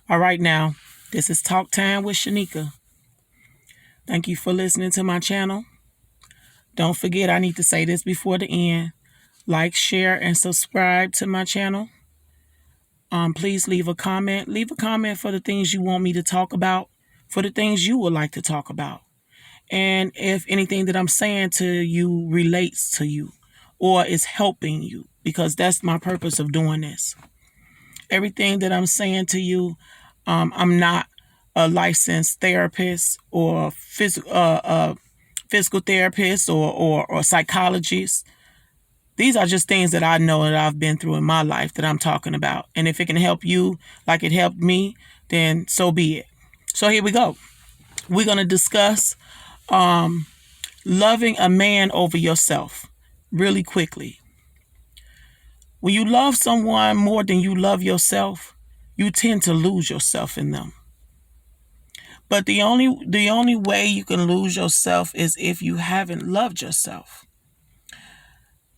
All right, now, this is Talk Time with Shanika. Thank you for listening to my channel. Don't forget, I need to say this before the end. Like, share, and subscribe to my channel. Please leave a comment. Leave a comment for the things you want me to talk about, for the things you would like to talk about. And if anything that I'm saying to you relates to you or is helping you, because that's my purpose of doing this. Everything that I'm saying to you, I'm not a licensed therapist or physical therapist or psychologist. These are just things that I know that I've been through in my life that I'm talking about. And if it can help you like it helped me, then so be it. So here we go. We're going to discuss loving a man over yourself really quickly. When you love someone more than you love yourself, you tend to lose yourself in them. But the only way you can lose yourself is if you haven't loved yourself.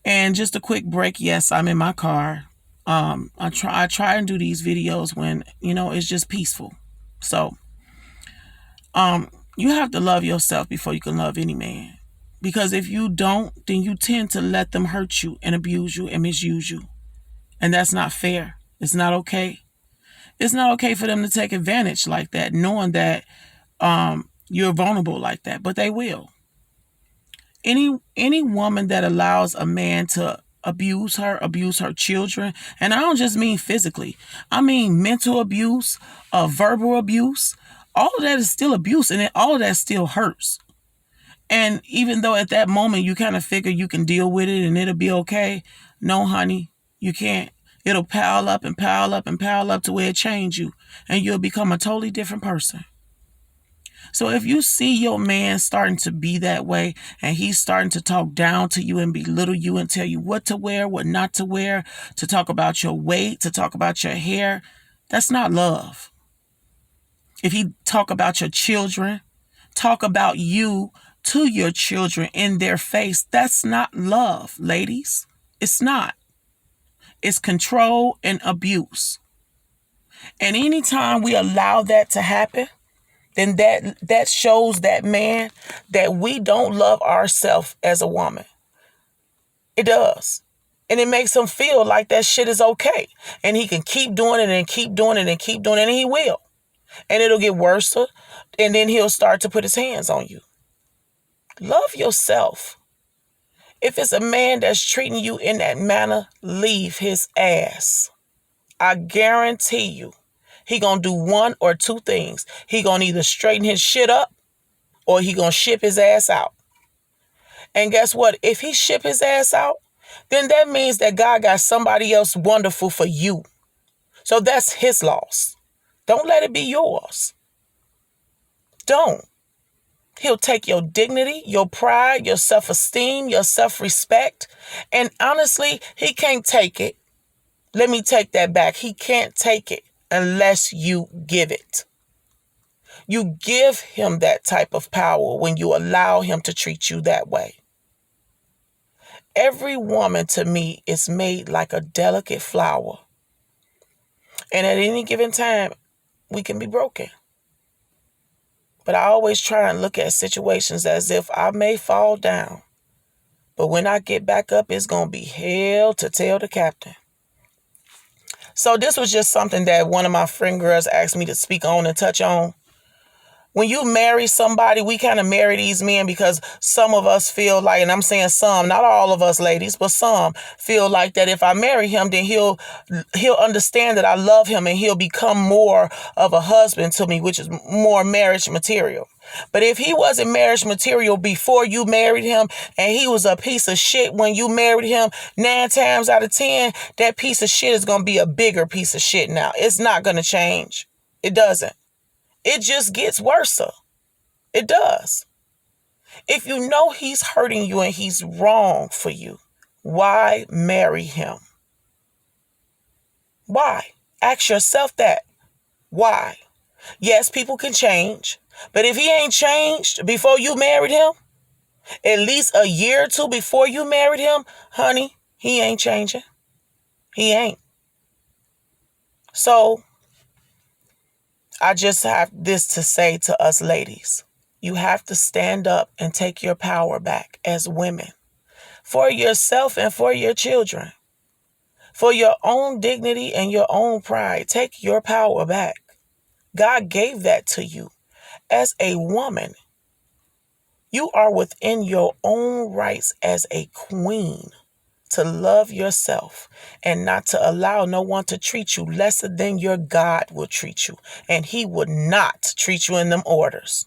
And just a quick break. Yes, I'm in my car. I try and do these videos when it's just peaceful. So you have to love yourself before you can love any man. Because if you don't, then you tend to let them hurt you and abuse you and misuse you. And that's not fair. It's not okay. It's not okay for them to take advantage like that, knowing that you're vulnerable like that, but they will. Any woman that allows a man to abuse her children, and I don't just mean physically, I mean mental abuse, verbal abuse, all of that is still abuse, and all of that still hurts. And even though at that moment you kind of figure you can deal with it and it'll be okay, no, honey, you can't. It'll pile up and pile up and pile up to where it change you, and you'll become a totally different person. So if you see your man starting to be that way and he's starting to talk down to you and belittle you and tell you what to wear, what not to wear, to talk about your weight, to talk about your hair, that's not love. If he talk about your children, talk about you to your children in their face, that's not love, ladies. It's not. It's control and abuse. And anytime we allow that to happen, then that shows that man that we don't love ourselves as a woman. It does. And it makes him feel like that shit is okay. And he can keep doing it and keep doing it and keep doing it, and he will. And it'll get worse, and then he'll start to put his hands on you. Love yourself. If it's a man that's treating you in that manner, leave his ass. I guarantee you, he gonna do one or two things. He gonna either straighten his shit up or he gonna ship his ass out. And guess what? If he ship his ass out, then that means that God got somebody else wonderful for you. So that's his loss. Don't let it be yours. Don't. He'll take your dignity, your pride, your self-esteem, your self-respect. And honestly, he can't take it. Let me take that back. He can't take it unless you give it. You give him that type of power when you allow him to treat you that way. Every woman to me is made like a delicate flower. And at any given time, we can be broken. But I always try and look at situations as if I may fall down. But when I get back up, it's going to be hell to tell the captain. So this was just something that one of my friend girls asked me to speak on and touch on. When you marry somebody, we kind of marry these men because some of us feel like, and I'm saying some, not all of us ladies, but some feel like that if I marry him, then he'll understand that I love him and he'll become more of a husband to me, which is more marriage material. But if he wasn't marriage material before you married him and he was a piece of shit when you married him, 9 times out of 10, that piece of shit is going to be a bigger piece of shit now. It's not going to change. It doesn't. It just gets worse. It does. If you know he's hurting you and he's wrong for you, why marry him? Why? Ask yourself that. Why? Yes, people can change. But if he ain't changed before you married him, at least a year or two before you married him, honey, he ain't changing. He ain't. So I just have this to say to us ladies. You have to stand up and take your power back as women for yourself and for your children, for your own dignity and your own pride. Take your power back. God gave that to you. As a woman, you are within your own rights as a queen to love yourself and not to allow no one to treat you lesser than your God will treat you. And he would not treat you in them orders.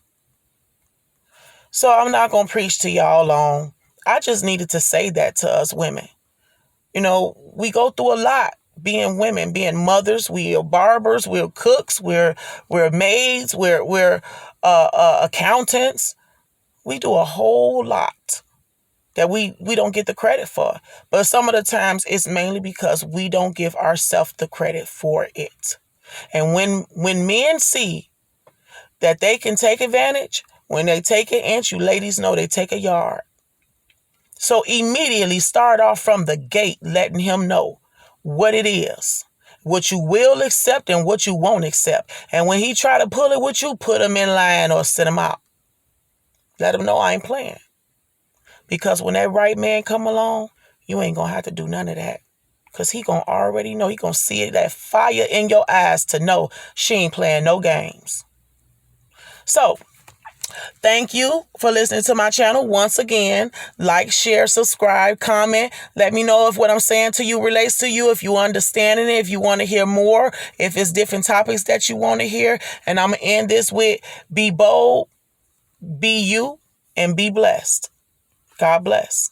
So I'm not going to preach to y'all long. I just needed to say that to us women. You know, we go through a lot being women, being mothers. We are barbers, we're cooks, we're maids, we're accountants. We do a whole lot that we don't get the credit for. But some of the times it's mainly because we don't give ourselves the credit for it. And when men see that they can take advantage, when they take an inch, you ladies know they take a yard. So immediately start off from the gate, letting him know what it is, what you will accept and what you won't accept. And when he try to pull it with you, put him in line or sit him out. Let him know I ain't playing. Because when that right man come along, you ain't going to have to do none of that. Because he going to already know. He going to see it, that fire in your eyes to know she ain't playing no games. So, thank you for listening to my channel. Once again, like, share, subscribe, comment. Let me know if what I'm saying to you relates to you, if you understanding it, if you want to hear more, if it's different topics that you want to hear. And I'm going to end this with be bold, be you, and be blessed. God bless.